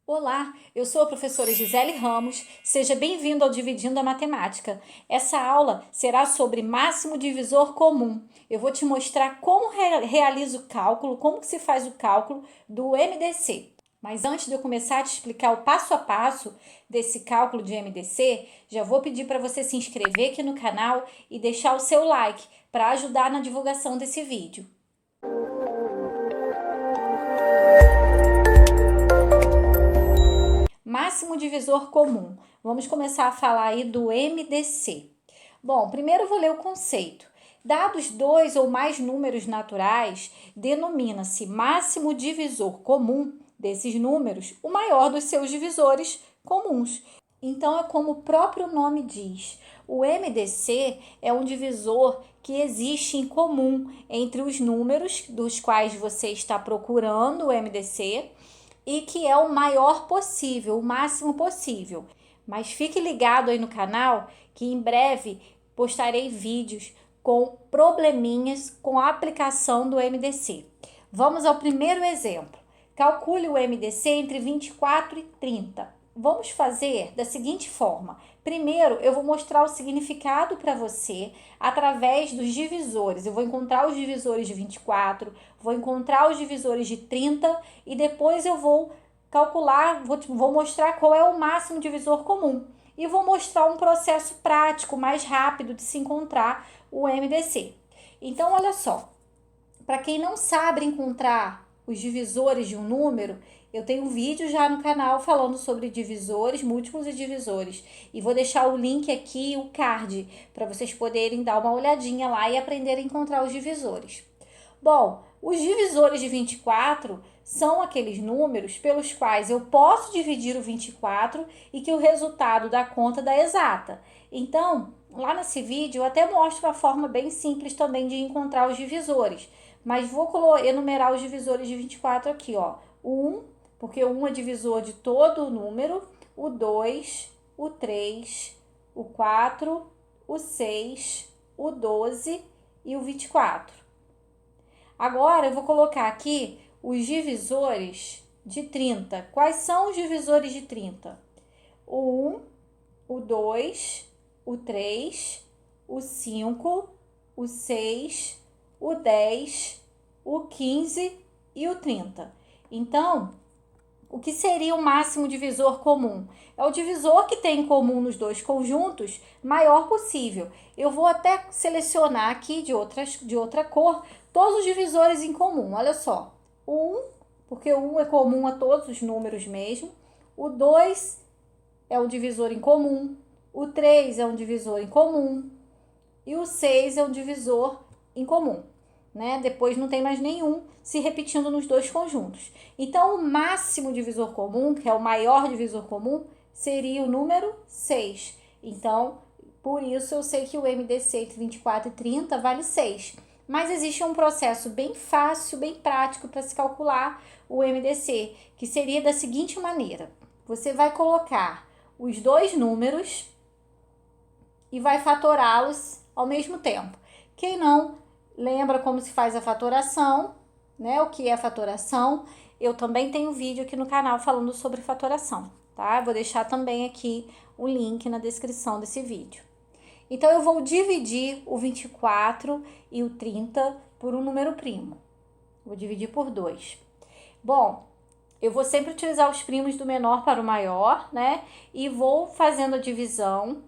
Olá, eu sou a professora Gisele Ramos, seja bem-vindo ao Dividindo a Matemática. Essa aula será sobre máximo divisor comum. Eu vou te mostrar como realiza o cálculo, como que se faz o cálculo do MDC. Mas antes de eu começar a te explicar o passo a passo desse cálculo de MDC, já vou pedir para você se inscrever aqui no canal e deixar o seu like para ajudar na divulgação desse vídeo. Máximo divisor comum. Vamos começar a falar aí do MDC. Bom, primeiro eu vou ler o conceito. Dados dois ou mais números naturais, denomina-se máximo divisor comum desses números, o maior dos seus divisores comuns. Então, é como o próprio nome diz, o MDC é um divisor que existe em comum entre os números dos quais você está procurando o MDC e que é o maior possível, o máximo possível. Mas fique ligado aí no canal que em breve postarei vídeos com probleminhas com a aplicação do MDC. Vamos ao primeiro exemplo. Calcule o MDC entre 24 e 30. Vamos fazer da seguinte forma. Primeiro, eu vou mostrar o significado para você através dos divisores. Eu vou encontrar os divisores de 24, vou encontrar os divisores de 30 e depois eu vou calcular, vou mostrar qual é o máximo divisor comum. E vou mostrar um processo prático, mais rápido de se encontrar o MDC. Então, olha só. Para quem não sabe encontrar os divisores de um número, eu tenho um vídeo já no canal falando sobre divisores, múltiplos e divisores. E vou deixar o link aqui, o card, para vocês poderem dar uma olhadinha lá e aprender a encontrar os divisores. Bom, os divisores de 24 são aqueles números pelos quais eu posso dividir o 24 e que o resultado da conta dá exata. Então, lá nesse vídeo eu até mostro uma forma bem simples também de encontrar os divisores. Mas vou enumerar os divisores de 24 aqui, ó. O 1, porque o 1 é divisor de todo o número. O 2, o 3, o 4, o 6, o 12 e o 24. Agora, eu vou colocar aqui os divisores de 30. Quais são os divisores de 30? O 1, o 2, o 3, o 5, o 6, o 10, o 15 e o 30. Então, o que seria o máximo divisor comum? É o divisor que tem em comum nos dois conjuntos maior possível. Eu vou até selecionar aqui de outra cor todos os divisores em comum. Olha só, o 1, porque o 1 é comum a todos os números mesmo. O 2 é um divisor em comum. O 3 é um divisor em comum. E o 6 é um divisor em comum. Né? Depois não tem mais nenhum se repetindo nos dois conjuntos. Então, o máximo divisor comum, que é o maior divisor comum, seria o número 6. Então, por isso eu sei que o MDC entre 24 e 30 vale 6. Mas existe um processo bem fácil, bem prático para se calcular o MDC, que seria da seguinte maneira. Você vai colocar os dois números e vai fatorá-los ao mesmo tempo. Quem não lembra como se faz a fatoração, né? O que é fatoração? Eu também tenho vídeo aqui no canal falando sobre fatoração, tá? Vou deixar também aqui o link na descrição desse vídeo. Então, eu vou dividir o 24 e o 30 por um número primo. Vou dividir por 2. Bom, eu vou sempre utilizar os primos do menor para o maior, né? E vou fazendo a divisão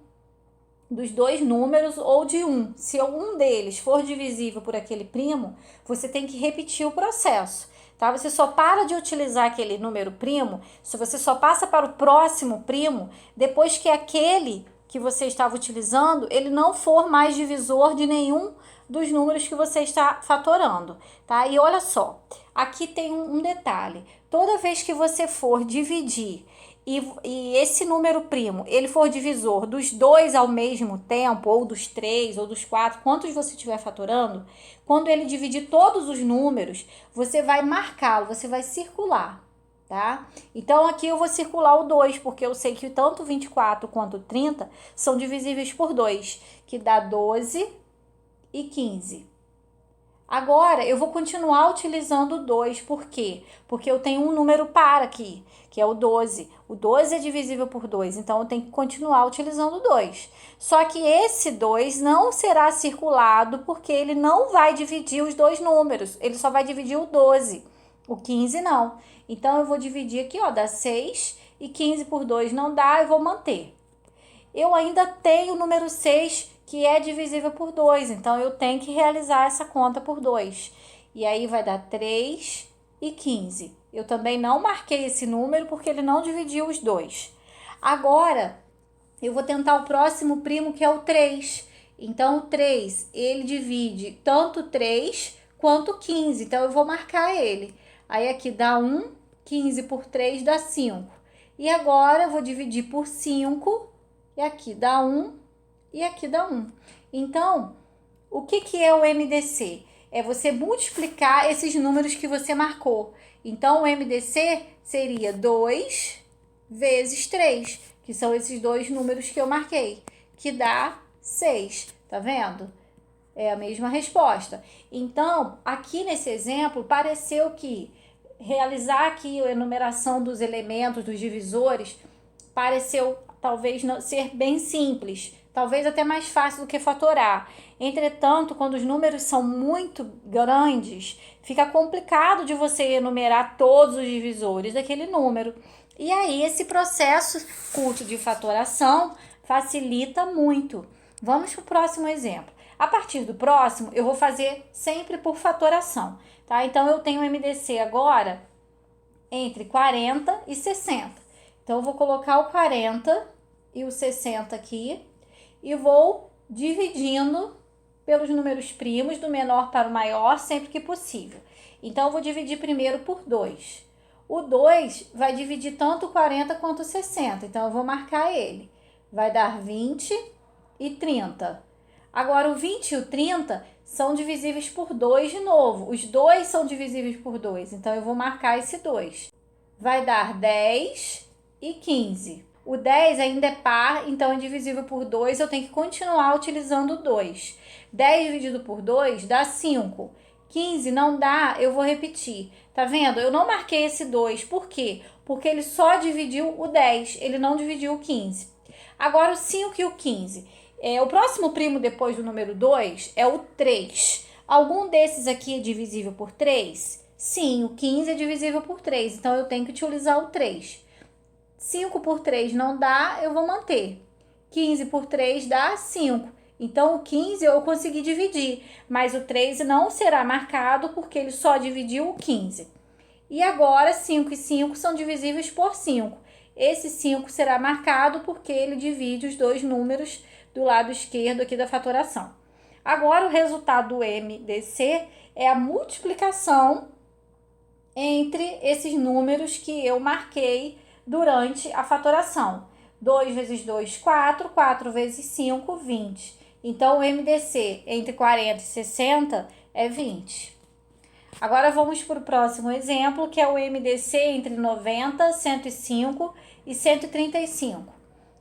dos dois números ou de um. Se um deles for divisível por aquele primo, você tem que repetir o processo, tá? Você só para de utilizar aquele número primo, se você só passa para o próximo primo, depois que aquele que você estava utilizando, ele não for mais divisor de nenhum dos números que você está fatorando, tá? E olha só, aqui tem um detalhe. Toda vez que você for dividir e esse número primo, ele for divisor dos dois ao mesmo tempo, ou dos 3, ou dos 4, quantos você estiver fatorando, quando ele dividir todos os números, você vai marcá-lo, você vai circular, tá? Então, aqui eu vou circular o 2, porque eu sei que tanto 24 quanto 30 são divisíveis por 2, que dá 12 e 15. Agora, eu vou continuar utilizando o 2, por quê? Porque eu tenho um número par aqui, que é o 12. O 12 é divisível por 2, então eu tenho que continuar utilizando o 2. Só que esse 2 não será circulado, porque ele não vai dividir os dois números, ele só vai dividir o 12, o 15 não. Então, eu vou dividir aqui, ó, dá 6, e 15 por 2 não dá, eu vou manter. Eu ainda tenho o número 6, que é divisível por 2, então eu tenho que realizar essa conta por 2. E aí vai dar 3 e 15. Eu também não marquei esse número porque ele não dividiu os dois. Agora, eu vou tentar o próximo primo, que é o 3. Então, o 3, ele divide tanto 3 quanto 15, então eu vou marcar ele. Aí aqui dá 1, 15 por 3 dá 5. E agora eu vou dividir por 5, e aqui dá 1 e aqui dá 1. Então, o que é o MDC? É você multiplicar esses números que você marcou. Então, o MDC seria 2 vezes 3, que são esses dois números que eu marquei, que dá 6. Tá vendo? É a mesma resposta. Então, aqui nesse exemplo, pareceu que realizar aqui a enumeração dos elementos, dos divisores, pareceu talvez não ser bem simples, talvez até mais fácil do que fatorar. Entretanto, quando os números são muito grandes, fica complicado de você enumerar todos os divisores daquele número. E aí, esse processo curto de fatoração facilita muito. Vamos para o próximo exemplo. A partir do próximo, eu vou fazer sempre por fatoração, tá? Então, eu tenho MDC agora entre 40 e 60. Então, eu vou colocar o 40 e o 60 aqui e vou dividindo pelos números primos, do menor para o maior, sempre que possível. Então, eu vou dividir primeiro por 2. O 2 vai dividir tanto o 40 quanto o 60, então eu vou marcar ele. Vai dar 20 e 30. Agora, o 20 e o 30 são divisíveis por 2 de novo. Os dois são divisíveis por 2, então eu vou marcar esse 2. Vai dar 10 e 15. O 10 ainda é par, então é divisível por 2, eu tenho que continuar utilizando o 2. 10 dividido por 2 dá 5. 15 não dá, eu vou repetir. Tá vendo? Eu não marquei esse 2. Por quê? Porque ele só dividiu o 10, ele não dividiu o 15. Agora, o 5 e o 15. O próximo primo depois do número 2 é o 3. Algum desses aqui é divisível por 3? Sim, o 15 é divisível por 3, então eu tenho que utilizar o 3. 5 por 3 não dá, eu vou manter. 15 por 3 dá 5. Então, o 15 eu consegui dividir, mas o 3 não será marcado porque ele só dividiu o 15. E agora, 5 e 5 são divisíveis por 5. Esse 5 será marcado porque ele divide os dois números do lado esquerdo aqui da fatoração. Agora, o resultado do MDC é a multiplicação entre esses números que eu marquei durante a fatoração. 2 vezes 2, 4. 4 vezes 5, 20. Então, o MDC entre 40 e 60 é 20. Agora, vamos para o próximo exemplo, que é o MDC entre 90, 105 e 135.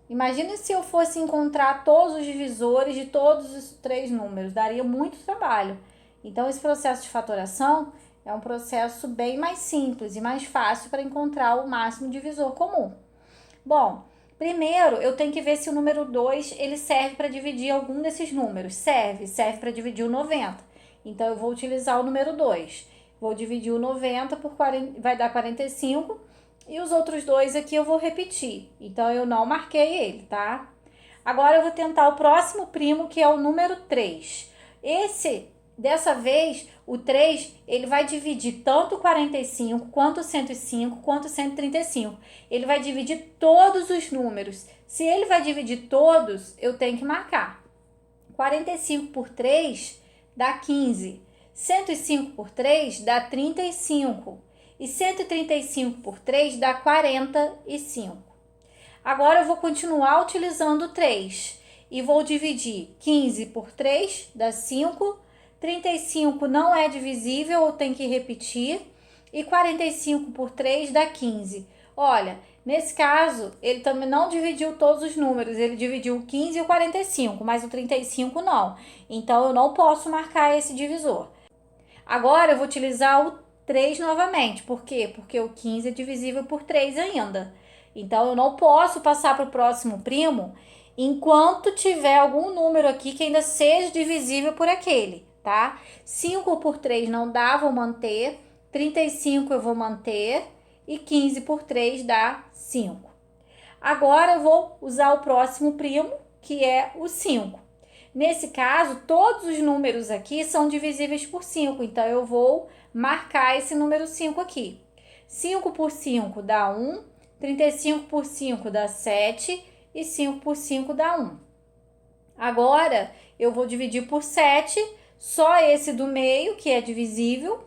Imagina se eu fosse encontrar todos os divisores de todos os três números, daria muito trabalho. Então, esse processo de fatoração é um processo bem mais simples e mais fácil para encontrar o máximo divisor comum. Bom, primeiro eu tenho que ver se o número 2 ele serve para dividir algum desses números. Serve para dividir o 90. Então, eu vou utilizar o número 2. Vou dividir o 90 por 40, vai dar 45. E os outros dois aqui eu vou repetir. Então, eu não marquei ele, tá? Agora, eu vou tentar o próximo primo, que é o número 3. Dessa vez, o 3, ele vai dividir tanto o 45, quanto o 105, quanto o 135. Ele vai dividir todos os números. Se ele vai dividir todos, eu tenho que marcar. 45 por 3 dá 15. 105 por 3 dá 35. E 135 por 3 dá 45. Agora, eu vou continuar utilizando o 3. E vou dividir 15 por 3, dá 5. 35 não é divisível, eu tenho que repetir. E 45 por 3 dá 15. Olha, nesse caso, ele também não dividiu todos os números. Ele dividiu o 15 e o 45, mas o 35 não. Então, eu não posso marcar esse divisor. Agora eu vou utilizar o 3 novamente. Por quê? Porque o 15 é divisível por 3 ainda. Então, eu não posso passar para o próximo primo enquanto tiver algum número aqui que ainda seja divisível por aquele, tá? 5 por 3 não dá, vou manter. 35 eu vou manter. E 15 por 3 dá 5. Agora eu vou usar o próximo primo, que é o 5. Nesse caso, todos os números aqui são divisíveis por 5, então eu vou marcar esse número 5 aqui. 5 por 5 dá 1, 35 por 5 dá 7 e 5 por 5 dá 1. Agora, eu vou dividir por 7, só esse do meio, que é divisível,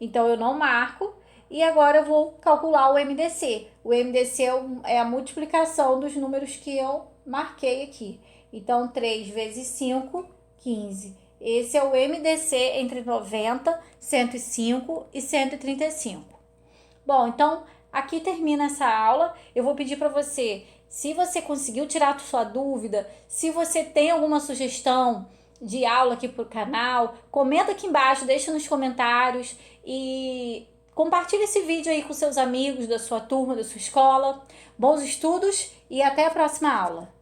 então eu não marco. E agora eu vou calcular o MDC. O MDC é a multiplicação dos números que eu marquei aqui. Então, 3 vezes 5, 15. Esse é o MDC entre 90, 105 e 135. Bom, então aqui termina essa aula. Eu vou pedir para você, se você conseguiu tirar sua dúvida, se você tem alguma sugestão de aula aqui pro canal, comenta aqui embaixo, deixa nos comentários e compartilhe esse vídeo aí com seus amigos da sua turma, da sua escola. Bons estudos e até a próxima aula.